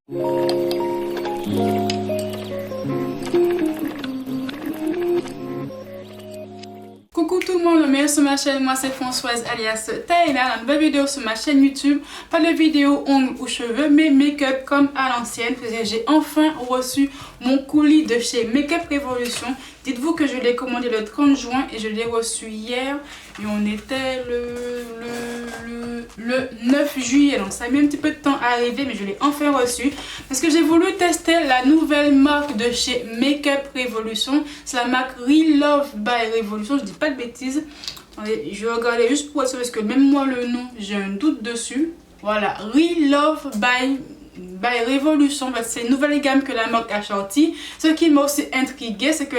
Coucou tout le monde, bienvenue sur ma chaîne, moi c'est Françoise alias Taïla, une nouvelle vidéo sur ma chaîne YouTube. Pas de vidéo ongles ou cheveux, mais make-up comme à l'ancienne. J'ai enfin reçu mon colis de chez Make-up Révolution. Dites-vous que je l'ai commandé le 30 juin et je l'ai reçu hier. Et on était le 9 juillet, donc ça a mis un petit peu de temps à arriver, mais je l'ai enfin reçu. Parce que j'ai voulu tester la nouvelle marque de chez Make-up Révolution. C'est la marque Relove by Révolution, je dis pas de bêtises. Attendez, je vais regarder juste pour être sûr parce que même moi le nom, j'ai un doute dessus. Voilà, Relove by Révolution, c'est une nouvelle gamme que la marque a sortie. Ce qui m'a aussi intrigué, c'est que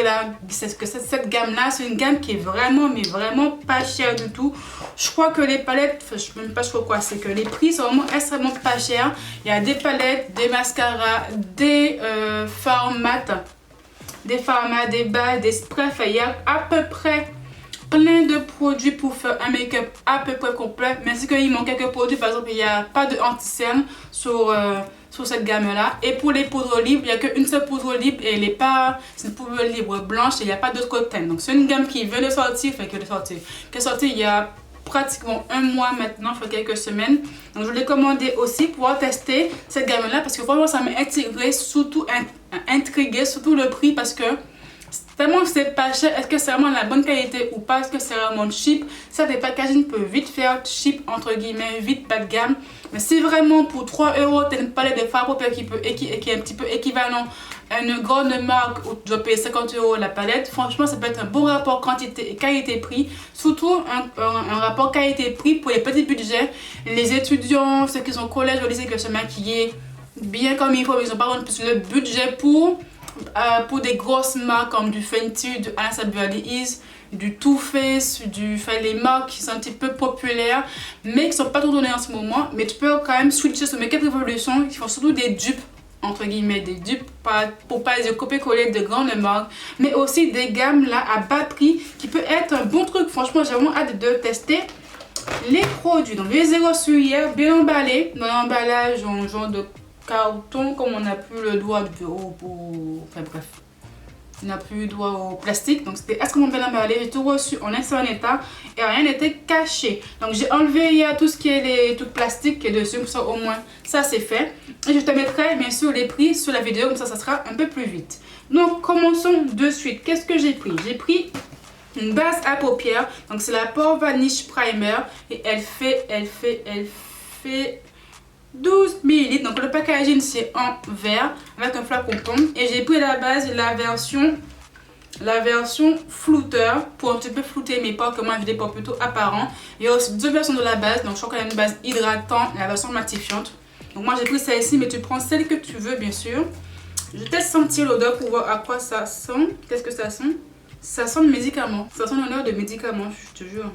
cette gamme là, c'est une gamme qui est vraiment, mais vraiment pas chère du tout. Je crois que les palettes, je sais même pas trop quoi, c'est que les prix sont vraiment extrêmement pas chers. Il y a des palettes, des mascaras, des fards mat, des bas, des sprays. Il y a à peu près plein de produits pour faire un make-up à peu près complet. Mais c'est qu'il manque quelques produits. Par exemple, il n'y a pas de anti-cerne sur cette gamme là. Et pour les poudres libres, il n'y a qu'une seule poudre libre et elle n'est pas, c'est une poudre libre blanche et il n'y a pas d'autre teinte. Donc c'est une gamme qui vient de sortir, qui est sortie il y a pratiquement un mois maintenant, il quelques semaines. Donc je l'ai commandé aussi pour pouvoir tester cette gamme là parce que vraiment ça m'a intrigué, surtout le prix parce que tellement c'est pas cher. Est-ce que c'est vraiment la bonne qualité ou pas? Est-ce que c'est vraiment cheap? Ça, des packaging peut vite faire cheap, entre guillemets, vite bas de gamme. Mais si vraiment pour 3 €, tu as une palette de fards paupières qui est un petit peu équivalent à une grande marque où tu dois payer 50 € la palette, franchement, ça peut être un bon rapport qualité-prix. Surtout un rapport qualité-prix pour les petits budgets. Les étudiants, ceux qui sont au collège ou au lycée, qui veulent se maquiller bien comme il faut, mais ils n'ont pas plus le budget pour des grosses marques comme du Fenty, du Anastasia Beverly Hills, du Too Faced, les marques qui sont un petit peu populaires mais qui ne sont pas trop données en ce moment. Mais tu peux quand même switcher sur Make-up Revolution qui font surtout des dupes, entre guillemets, des dupes pour pas les copier-coller de grandes marques, mais aussi des gammes là à bas prix qui peut être un bon truc. Franchement, j'ai vraiment hâte de tester les produits. Donc, je les ai reçus hier, bien emballés, dans l'emballage en genre de carton, comme on n'a plus le doigt enfin bref, on n'a plus le doigt au plastique, donc c'était extrêmement bien emballé. J'ai tout reçu en excellent état et rien n'était caché. Donc j'ai enlevé hier tout ce qui est tout plastique qui est dessus, pour ça au moins ça c'est fait. Et je te mettrai bien sûr les prix sur la vidéo, comme ça sera un peu plus vite. Donc commençons de suite. Qu'est-ce que j'ai pris? J'ai pris une base à paupières, donc c'est la Pore Vanish Primer et elle fait 12 ml. Donc le packaging c'est en verre avec un flacon pomme. Et j'ai pris la base, la version flouteur pour un petit peu flouter mes pores, que moi j'ai des pores plutôt apparents. Il y a aussi deux versions de la base. Donc je crois qu'il y a une base hydratante et la version matifiante. Donc moi j'ai pris celle-ci, mais tu prends celle que tu veux bien sûr. Je vais sentir l'odeur pour voir à quoi ça sent. Qu'est-ce que ça sent? Ça sent le médicament. Ça sent l'odeur de médicament, je te jure.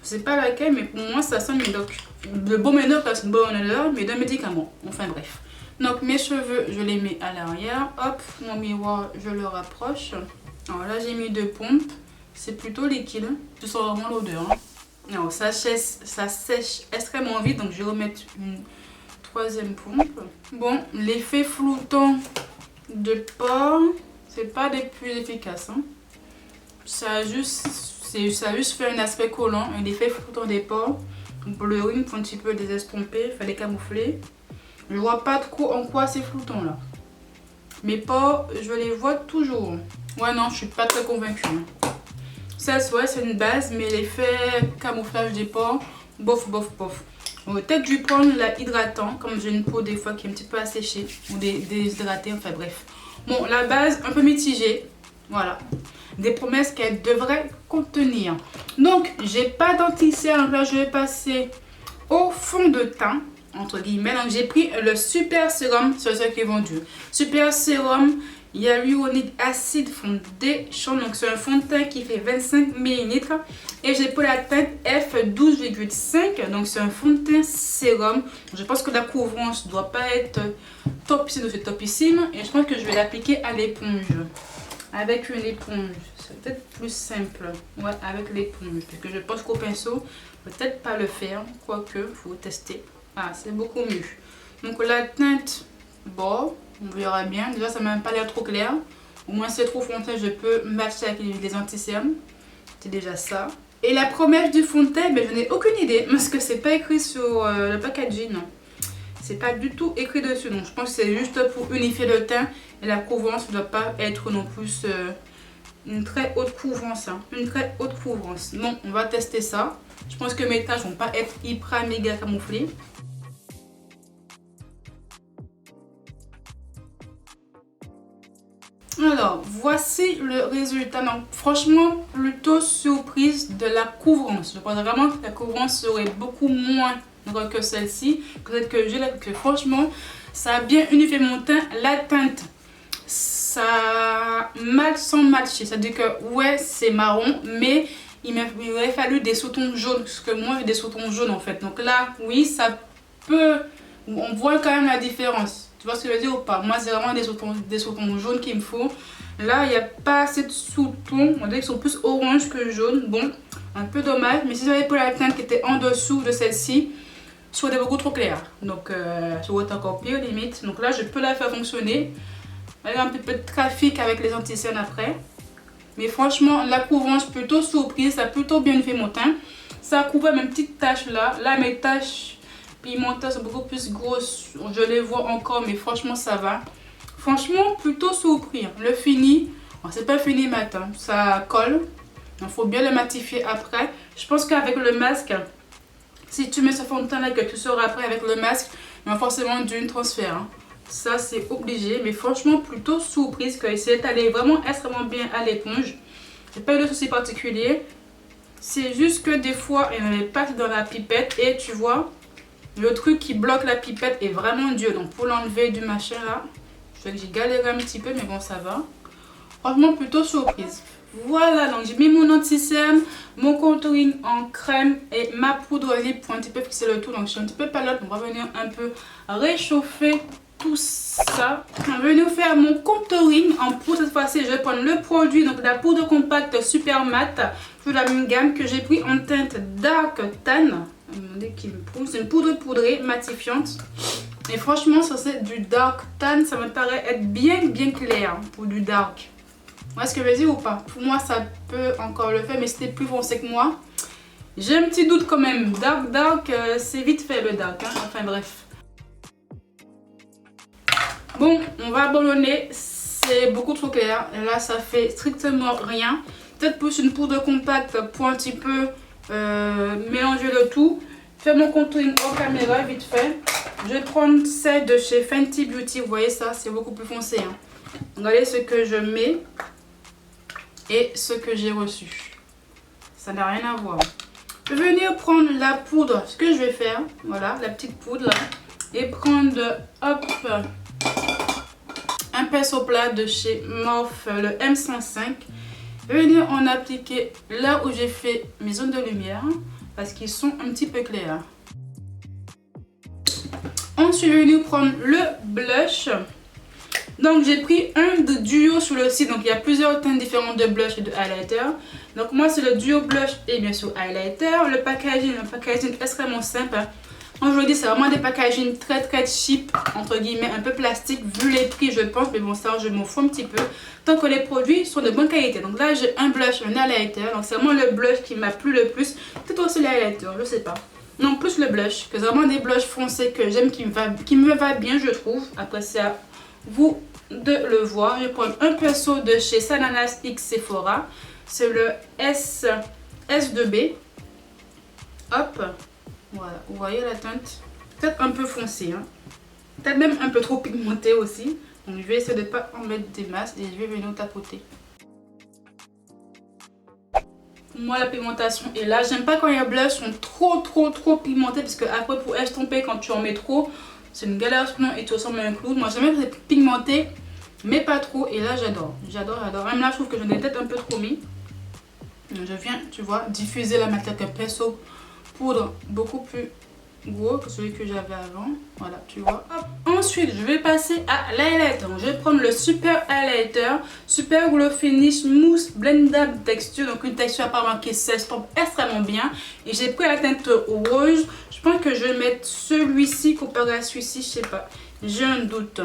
Je sais pas laquelle, mais pour moi ça sent le médoc. Le bon médoc, c'est une bonne odeur, mais d'un médicament. Enfin bref. Donc mes cheveux, je les mets à l'arrière. Hop, mon miroir, je le rapproche. Alors là, j'ai mis 2 pompes. C'est plutôt liquide. Tu sens vraiment l'odeur. Hein. Alors ça sèche extrêmement vite, donc je vais remettre une 3e pompe. Bon, l'effet floutant de pores, c'est pas des plus efficaces. Hein. Ça a juste fait un aspect collant, un effet floutant des pores. Pour le ring, un petit peu les estomper, il fallait camoufler. Je vois pas trop en quoi c'est floutant là. Mes pores, je les vois toujours. Ouais, non, je suis pas très convaincue. Ça, ouais, c'est une base, mais l'effet camouflage des pores, bof. Peut-être que je vais prendre la hydratant, comme j'ai une peau des fois qui est un petit peu asséchée ou déshydratée, enfin bref. Bon, la base, un peu mitigée. Voilà. Des promesses qu'elle devrait contenir. Donc, j'ai pas d'anti-cerne. Là, je vais passer au fond de teint, entre guillemets. Donc, j'ai pris le Super Sérum, c'est ce qui est vendu. Super Sérum Hyaluronic Acid Foundation. Donc, c'est un fond de teint qui fait 25 ml. Et j'ai pris la teinte F12,5. Donc, c'est un fond de teint sérum. Je pense que la couvrance ne doit pas être topissime. Et je pense que je vais l'appliquer à l'éponge. Avec une éponge, c'est peut-être plus simple. Ouais, avec l'éponge. Parce que je pense qu'au pinceau, peut-être pas le faire. Quoique, il faut tester. Ah, c'est beaucoup mieux. Donc la teinte Bon, on verra bien. Déjà, ça m'a même pas l'air trop clair. Au moins, c'est trop foncé, je peux matcher avec les anti-cernes. C'est déjà ça. Et la promesse du fond de teint, ben, je n'ai aucune idée. Parce que c'est pas écrit sur le packaging. Non. C'est pas du tout écrit dessus. Donc, je pense que c'est juste pour unifier le teint. Et la couvrance ne doit pas être non plus une très haute couvrance. Hein. Une très haute couvrance. Bon, on va tester ça. Je pense que mes tâches vont pas être hyper méga camouflées. Alors, voici le résultat. Donc, franchement, plutôt surprise de la couvrance. Je pense vraiment que la couvrance serait beaucoup moins que celle-ci. Peut-être que j'ai là, que franchement, ça a bien unifié mon teint. La teinte, ça mal sans matcher. C'est-à-dire que, ouais, c'est marron, mais il aurait fallu des sous-tons jaunes. Parce que moi, j'ai des sous-tons jaunes en fait. Donc là, oui, ça peut. On voit quand même la différence. Tu vois ce que je veux dire ou pas? Moi, c'est vraiment des sous-tons jaunes qu'il me faut. Là, il n'y a pas assez de sous-tons. On dirait qu'ils sont plus orange que jaune. Bon, un peu dommage. Mais si j'avais pris la teinte qui était en dessous de celle-ci, ça aurait été beaucoup trop clair. Donc, ça aurait été encore pire limite. Donc là, je peux la faire fonctionner. Avec un petit peu de trafic avec les anti-cernes après. Mais franchement, la couvrance plutôt surprise. Ça a plutôt bien fait mon teint. Ça a couvert mes petites taches là. Là, mes taches pigmentées sont beaucoup plus grosses. Je les vois encore, mais franchement, ça va. Franchement, plutôt surpris. Le fini, c'est pas fini matin. Ça colle. Il faut bien le matifier après. Je pense qu'avec le masque, si tu mets ce fond de teint là que tu sors après avec le masque, il va forcément d'une transfert. Hein. Ça, c'est obligé. Mais franchement, plutôt surprise que c'est allé vraiment extrêmement bien à l'éponge. J'ai pas eu de soucis particuliers. C'est juste que des fois, il y en avait pas dans la pipette. Et tu vois, le truc qui bloque la pipette est vraiment dur. Donc, pour l'enlever du machin là, j'ai galéré un petit peu, mais bon, ça va. Franchement, plutôt surprise. Voilà, donc j'ai mis mon anti-cerne, mon contouring en crème et ma poudre lip pour un petit peu fixer le tout. Donc je suis un petit peu palote, on va venir un peu réchauffer tout ça. On va venir faire mon contouring en poudre. Cette fois-ci, je vais prendre le produit, donc la poudre compacte super mat de la même gamme que j'ai pris en teinte Dark Tan. C'est une poudre poudrée matifiante. Et franchement, ça c'est du Dark Tan, ça me paraît être bien clair pour du dark. Vous voyez ce que je veux dire ou pas? Pour moi, ça peut encore le faire, mais c'était plus foncé que moi. J'ai un petit doute quand même. Dark, c'est vite fait le dark. Hein? Enfin bref. Bon, on va abandonner. C'est beaucoup trop clair. Et là, ça fait strictement rien. Peut-être plus une poudre compacte pour un petit peu mélanger le tout. Faire mon contouring hors caméra, vite fait. Je vais prendre celle de chez Fenty Beauty. Vous voyez ça, c'est beaucoup plus foncé. Hein? Regardez ce que je mets. Et ce que j'ai reçu. Ça n'a rien à voir. Je vais venir prendre la poudre. Ce que je vais faire, voilà, la petite poudre là. Et prendre, hop, un pinceau plat de chez Morphe, le M105. Je vais venir en appliquer là où j'ai fait mes zones de lumière. Parce qu'ils sont un petit peu clairs. Ensuite, je vais venir prendre le blush. Donc j'ai pris un de duo sur le site, donc il y a plusieurs teintes différentes de blush et de highlighter. Donc moi c'est le duo blush et bien sûr highlighter. Le packaging est extrêmement simple. Quand je vous le dis, c'est vraiment des packaging très cheap, entre guillemets, un peu plastique vu les prix je pense. Mais bon, ça je m'en fous un petit peu, tant que les produits sont de bonne qualité. Donc là j'ai un blush, un highlighter, donc c'est vraiment le blush qui m'a plu le plus. Peut-être aussi le highlighter, je sais pas. Non, plus le blush, que c'est vraiment des blushs foncés que j'aime, qui me va bien je trouve. Après c'est à vous de le voir. Je vais prendre un pinceau de chez Sananas X Sephora. C'est le S2B. Hop. Voilà. Vous voyez la teinte? Peut-être un peu foncée. Hein. Peut-être même un peu trop pigmentée aussi. Donc je vais essayer de ne pas en mettre des masses. Et je vais venir tapoter. Pour moi la pigmentation est là. J'aime pas quand les blushs sont trop pigmentés. Parce que après pour estomper quand tu en mets trop, c'est une galère sinon et tu ressembles à un clown. Moi j'aime bien que c'est pigmenté, mais pas trop. Et là j'adore. Même là je trouve que j'en ai peut-être un peu trop mis. Je viens, tu vois, diffuser la matière avec un pinceau poudre beaucoup plus gros que celui que j'avais avant. Voilà, tu vois. Hop. Ensuite, je vais passer à l'highlighter. Je vais prendre le Super Highlighter. Super Glow Finish Mousse Blendable Texture. Donc une texture apparemment qui s'estompe extrêmement bien. Et j'ai pris la teinte rose. Je pense que je vais mettre celui-ci comparé à celui-ci, je sais pas. J'ai un doute.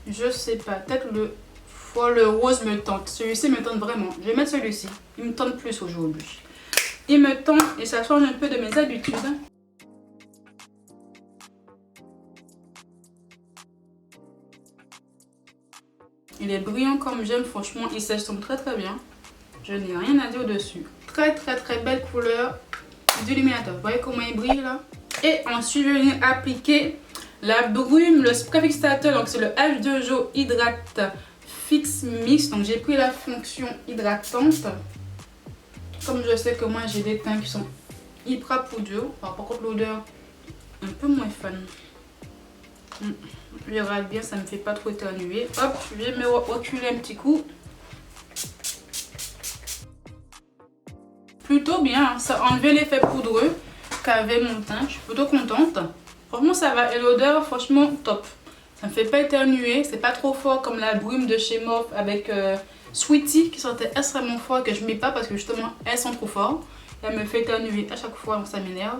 Je sais pas. Peut-être le rose me tente. Celui-ci me tente vraiment. Je vais mettre celui-ci. Il me tente plus aujourd'hui. Il me tente et ça change un peu de mes habitudes. Il est brillant comme j'aime. Franchement, il s'estompe très très bien. Je n'ai rien à dire au-dessus. Très belle couleur d'illuminateur. Vous voyez comment il brille là? Et ensuite, je vais appliquer la brume, le spray fixateur. Donc, c'est le H2O Hydrate Fix Mix. Donc, j'ai pris la fonction hydratante. Comme je sais que moi, j'ai des teints qui sont hyper poudreux. Par contre, l'odeur, un peu moins fan. Je regarde bien, ça ne me fait pas trop éternuer. Hop, je vais me reculer un petit coup. Plutôt bien, ça a enlevé l'effet poudreux qu'avait mon teint. Je suis plutôt contente. Franchement, ça va. Et l'odeur, franchement, top. Ça me fait pas éternuer. C'est pas trop fort comme la brume de chez Morphe avec Sweetie qui sentait extrêmement fort, que je mets pas parce que justement, elles sont trop fortes. Elle me fait éternuer à chaque fois, ça m'énerve.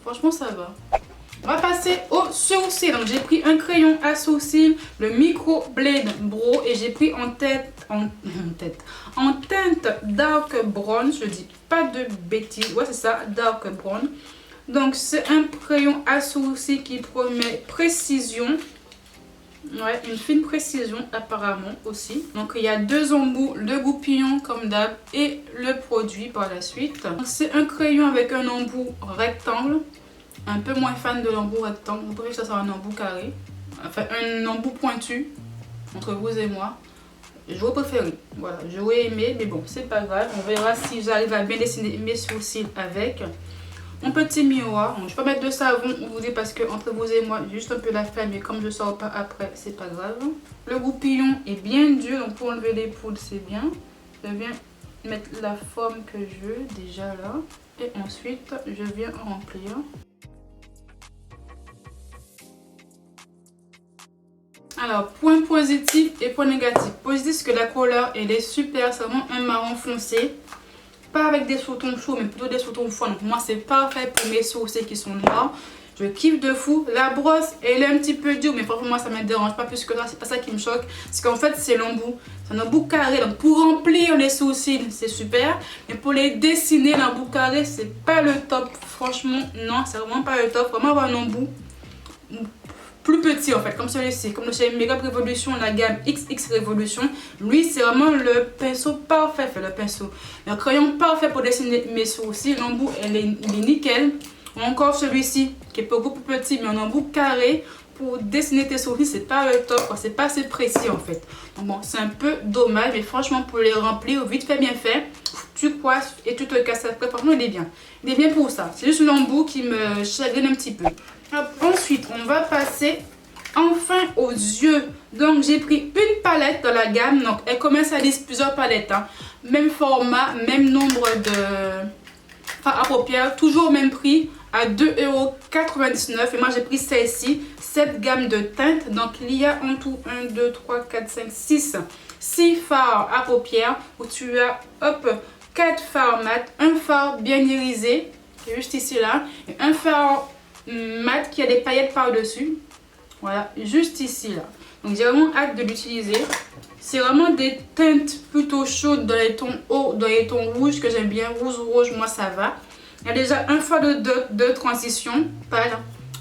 Franchement, ça va. On va passer au sourcil. Donc, j'ai pris un crayon à sourcil, le Micro Blade Brow, et j'ai pris en teinte dark brown. Je dis pas de bêtises. Ouais, c'est ça, dark brown. Donc, c'est un crayon à sourcil qui promet précision. Ouais, une fine précision apparemment aussi. Donc, il y a deux embouts, le goupillon comme d'hab et le produit par la suite. C'est un crayon avec un embout rectangle. Un peu moins fan de l'embout rectangle. Vous pouvez que ça soit un embout carré. Enfin, un embout pointu entre vous et moi. J'aurais préféré. Voilà, j'aurais aimé, mais bon, c'est pas grave. On verra si j'arrive à bien dessiner mes sourcils avec. Mon petit miroir. Donc, je vais pas mettre de savon, vous dites, parce que entre vous et moi, j'ai juste un peu la flemme. Mais comme je sors pas après, c'est pas grave. Le goupillon est bien dur. Donc, pour enlever les poudres, c'est bien. Je viens mettre la forme que je veux déjà là. Et ensuite, je viens remplir. Alors, point positif et point négatif. Positif, c'est que la couleur, elle est super. C'est vraiment un marron foncé. Pas avec des sous-tons chauds, mais plutôt des sous-tons froids. Donc, moi, c'est parfait pour mes sourcils qui sont noirs. Je kiffe de fou. La brosse, elle est un petit peu dure, mais franchement, moi, ça ne me dérange pas plus que ça. C'est pas ça qui me choque. C'est qu'en fait, c'est l'embout. C'est un embout carré. Donc, pour remplir les sourcils, c'est super. Mais pour les dessiner, l'embout carré, c'est pas le top. Franchement, non, c'est vraiment pas le top. Vraiment avoir un embout plus petit en fait, comme celui-ci, comme le chez Makeup Revolution, la gamme XX Revolution. Lui, c'est vraiment le pinceau parfait, le crayon parfait pour dessiner mes sourcils. L'embout, il est nickel. Ou encore celui-ci, qui est beaucoup plus petit, mais un embout carré. Pour dessiner tes sourcils, c'est pas le top, c'est pas assez précis en fait. Donc bon, c'est un peu dommage, mais franchement, pour les remplir, vite fait, bien fait, tu coiffes et tu te casses après. Franchement, il est bien. Il est bien pour ça. C'est juste l'embout qui me chagrine un petit peu. Hop, ensuite, on va passer enfin aux yeux. Donc, j'ai pris une palette dans la gamme. Donc, elle commence à liste plusieurs palettes. Hein. Même format, même nombre de fards à paupières. Toujours au même prix, à 2,99 €. Et moi, j'ai pris celle-ci. Cette gamme de teintes. Donc, il y a en tout 1, 2, 3, 4, 5, 6 fards à paupières. Où tu as, hop, 4 fards mat. Un fard bien irisé, qui est juste ici, là. Et un fard mat qui a des paillettes par-dessus. Voilà, juste ici, là. Donc, j'ai vraiment hâte de l'utiliser. C'est vraiment des teintes plutôt chaudes dans les tons hauts, dans les tons rouges que j'aime bien. Rouge, moi, ça va. Il y a déjà un fard de transition, pâle.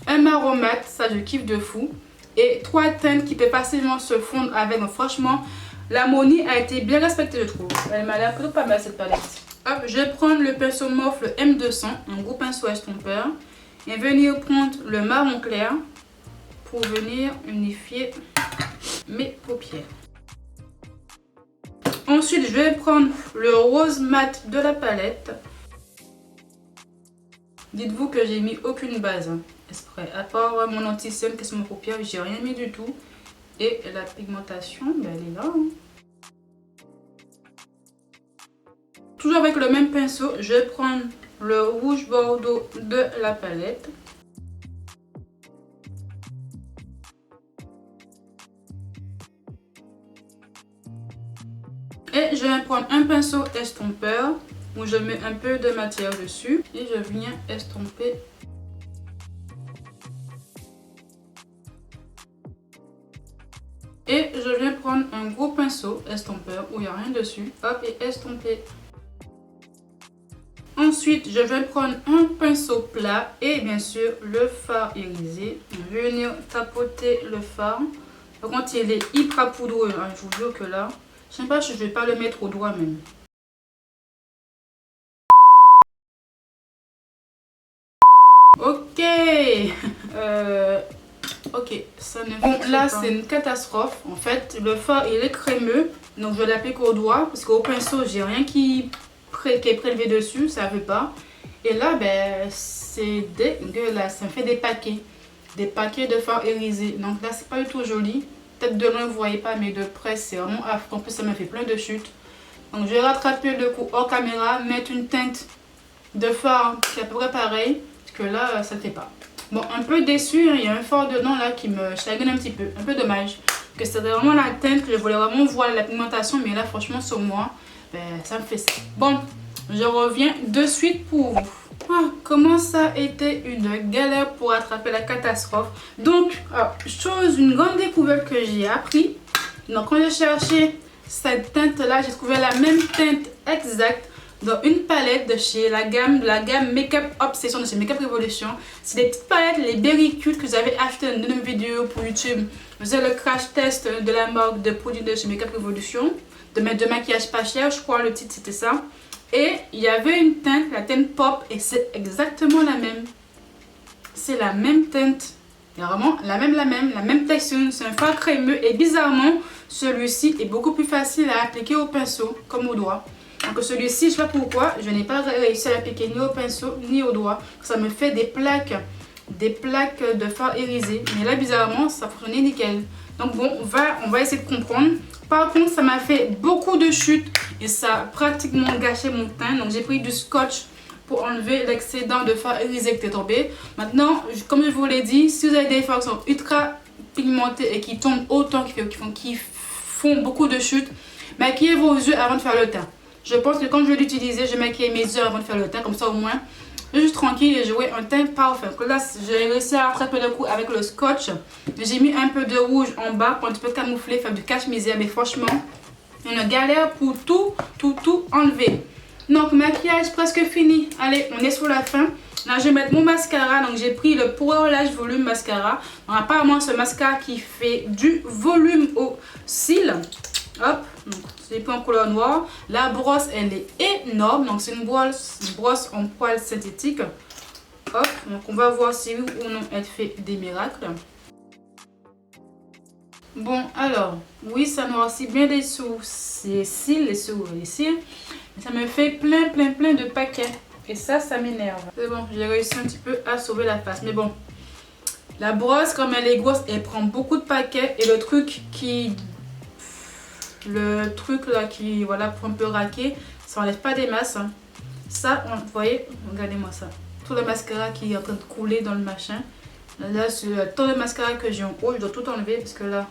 Un marron mat, ça, je kiffe de fou. Et 3 teintes qui peuvent facilement se fondre avec. Donc, franchement, l'harmonie a été bien respectée, je trouve. Elle m'a l'air plutôt pas mal, cette palette. Hop, je vais prendre le pinceau Morphe, le M200, un gros pinceau estompeur. Et venir prendre le marron clair pour venir unifier mes paupières. Ensuite, je vais prendre le rose mat de la palette. Dites-vous que j'ai mis aucune base exprès. À part mon anti-cerne qui est sur mes paupières, j'ai rien mis du tout. Et la pigmentation, ben, elle est là. Hein. Toujours avec le même pinceau, je vais prendre le rouge bordeaux de la palette. Et je vais prendre un pinceau estompeur où je mets un peu de matière dessus et je viens estomper Et je viens prendre un gros pinceau estompeur où il n'y a rien dessus. Hop, et estomper. Ensuite, je vais prendre un pinceau plat et bien sûr le fard irisé. Je vais venir tapoter le fard. Par contre, il est hyper poudreux. Hein. Je vous jure que là, je sais pas si je vais pas le mettre au doigt même. Ok. Ok, ça ne bon, là c'est une catastrophe. En fait, le fard il est crémeux. Donc je vais l'appliquer au doigt. Parce qu'au pinceau, j'ai rien qui est prélevé dessus. Ça ne veut pas. Et là, ben, c'est dégueulasse. Ça me fait des paquets. Des paquets de fard irisé. Donc là, c'est pas du tout joli. Peut-être de loin, vous voyez pas, mais de près, c'est vraiment affreux. En plus, ça me fait plein de chutes. Donc je vais rattraper le coup hors caméra. Mettre une teinte de fard qui est à peu près pareil. Parce que là, ça ne fait pas. Bon, un peu déçu, hein, il y a un fard dedans là qui me chagrine un petit peu. Un peu dommage. Que c'était vraiment la teinte que je voulais vraiment voir la pigmentation. Mais là, franchement, sur moi, ben, ça me fait ça. Bon, je reviens de suite pour vous. Ah, comment ça a été une galère pour attraper la catastrophe. Donc, une grande découverte que j'ai appris. Donc, quand j'ai cherché cette teinte-là, j'ai trouvé la même teinte exacte dans une palette de chez la gamme Makeup Obsession de chez Makeup Revolution. C'est des petites palettes, les Berry Cute que j'avais acheté dans une vidéo pour YouTube. Je faisais le crash test de la marque de produits de chez Makeup Revolution. De maquillage pas cher, je crois le titre c'était ça. Et il y avait une teinte, la teinte Pop, et c'est exactement la même. C'est la même teinte. Il y a vraiment la même texture. C'est un fard crémeux et bizarrement, celui-ci est beaucoup plus facile à appliquer au pinceau, comme au doigt. Donc celui-ci, je ne sais pas pourquoi, je n'ai pas réussi à l'appliquer ni au pinceau ni au doigt. Ça me fait des plaques de fard irisé. Mais là, bizarrement, ça fonctionnait nickel. Donc bon, on va essayer de comprendre. Par contre, ça m'a fait beaucoup de chutes et ça a pratiquement gâché mon teint. Donc j'ai pris du scotch pour enlever l'excédent de fard irisé qui était tombé. Maintenant, comme je vous l'ai dit, si vous avez des fards qui sont ultra pigmentés et qui tombent autant, qui font beaucoup de chutes, maquillez vos yeux avant de faire le teint. Je pense que quand je vais l'utiliser, je maquille mes yeux avant de faire le teint. Comme ça au moins, je suis juste tranquille et jouer un teint parfait. Donc là, j'ai réussi à rattraper le coup avec le scotch. J'ai mis un peu de rouge en bas pour un petit peu camoufler, faire du cache-misère. Mais franchement, une galère pour tout enlever. Donc maquillage presque fini. Allez, on est sur la fin. Là, je vais mettre mon mascara. Donc j'ai pris le Power Lash Volume Mascara. Donc, apparemment, ce mascara qui fait du volume aux cils. Hop, j'ai pris en couleur noire. La brosse, elle est énorme. Donc, c'est une brosse en poil synthétique. Hop, donc on va voir si oui ou non elle fait des miracles. Bon, alors, oui, ça noircit bien les cils. Mais ça me fait plein de paquets. Et ça m'énerve. C'est bon, j'ai réussi un petit peu à sauver la face. Mais bon, la brosse, comme elle est grosse, elle prend beaucoup de paquets. Et le truc là qui, voilà, pour un peu raquer, ça enlève pas des masses. Hein. Ça, vous voyez, regardez-moi ça. Tout le mascara qui est en train de couler dans le machin. Là, c'est tout le mascara que j'ai en haut, je dois tout enlever parce que là,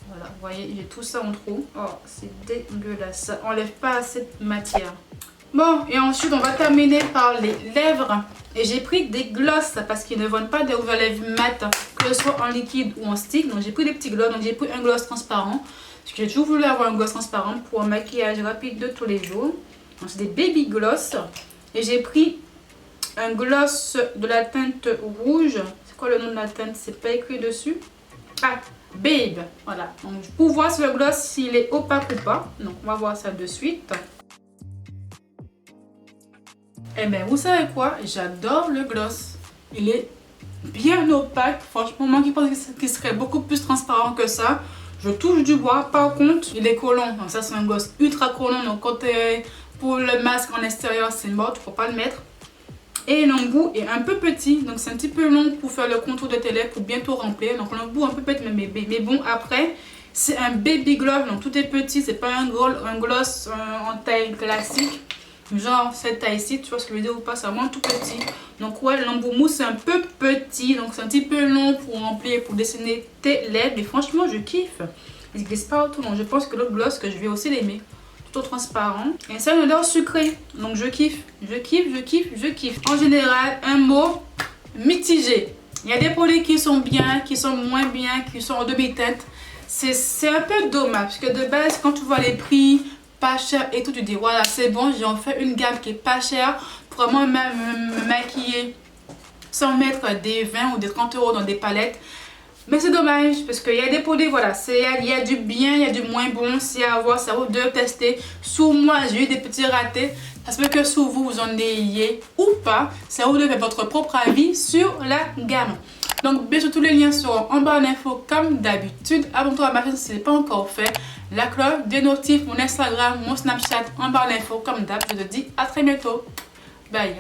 voilà, vous voyez, j'ai tout ça en trop. Oh, c'est dégueulasse. Ça enlève pas cette matière. Bon, et ensuite, on va terminer par les lèvres. Et j'ai pris des glosses parce qu'ils ne vendent pas des rouges à lèvres mat, que ce soit en liquide ou en stick. Donc, j'ai pris des petits gloss. Donc, j'ai pris un gloss transparent. Parce que j'ai toujours voulu avoir un gloss transparent pour un maquillage rapide de tous les jours. Donc, c'est des baby gloss. Et j'ai pris un gloss de la teinte rouge. C'est quoi le nom de la teinte? C'est pas écrit dessus. Ah, Babe. Voilà. Donc, pour voir si le gloss, s'il est opaque ou pas. Donc, on va voir ça de suite. Eh bien, vous savez quoi? J'adore le gloss. Il est bien opaque. Franchement, moi qui pense qu'il serait beaucoup plus transparent que ça. Je touche du bois. Par contre, il est collant. Donc ça, c'est un gloss ultra collant. Donc quand pour le masque en extérieur, c'est mort. Il ne faut pas le mettre. Et l'embout est un peu petit. Donc c'est un petit peu long pour faire le contour de tes lèvres pour bientôt remplir. Donc l'embout un peu petit. Mais bon, après, c'est un baby gloss. Donc tout est petit. C'est pas un gloss en taille classique. Genre cette taille-ci, tu vois ce que je veux dire ou pas, c'est vraiment tout petit. Donc ouais, l'embout mousse c'est un peu petit, donc c'est un petit peu long pour remplir, pour dessiner tes lèvres. Mais franchement, je kiffe. Il ne glisse pas autour, donc je pense que l'autre gloss que je vais aussi l'aimer. Tout transparent. Et ça a une odeur sucrée, donc je kiffe. En général, un mot mitigé. Il y a des produits qui sont bien, qui sont moins bien, qui sont en demi-teinte. c'est un peu dommage parce que de base quand tu vois les prix pas cher et tout, tu dis voilà c'est bon, j'ai en fait une gamme qui est pas chère pour vraiment me maquiller sans mettre des 20 ou des 30 euros dans des palettes. Mais c'est dommage parce qu'il y a des produits, voilà, il y a du bien, il y a du moins bon. Si à voir, ça vaut de tester. Sous moi, j'ai eu des petits ratés. Ça se peut que sous vous, vous en ayez ou pas. Ça vous de faire votre propre avis sur la gamme. Donc, bien sûr, tous les liens seront en barre d'infos comme d'habitude. Abonne-toi à ma chaîne si ce n'est pas encore fait. La cloche, des notifs, mon Instagram, mon Snapchat en barre d'infos comme d'hab. Je te dis à très bientôt. Bye.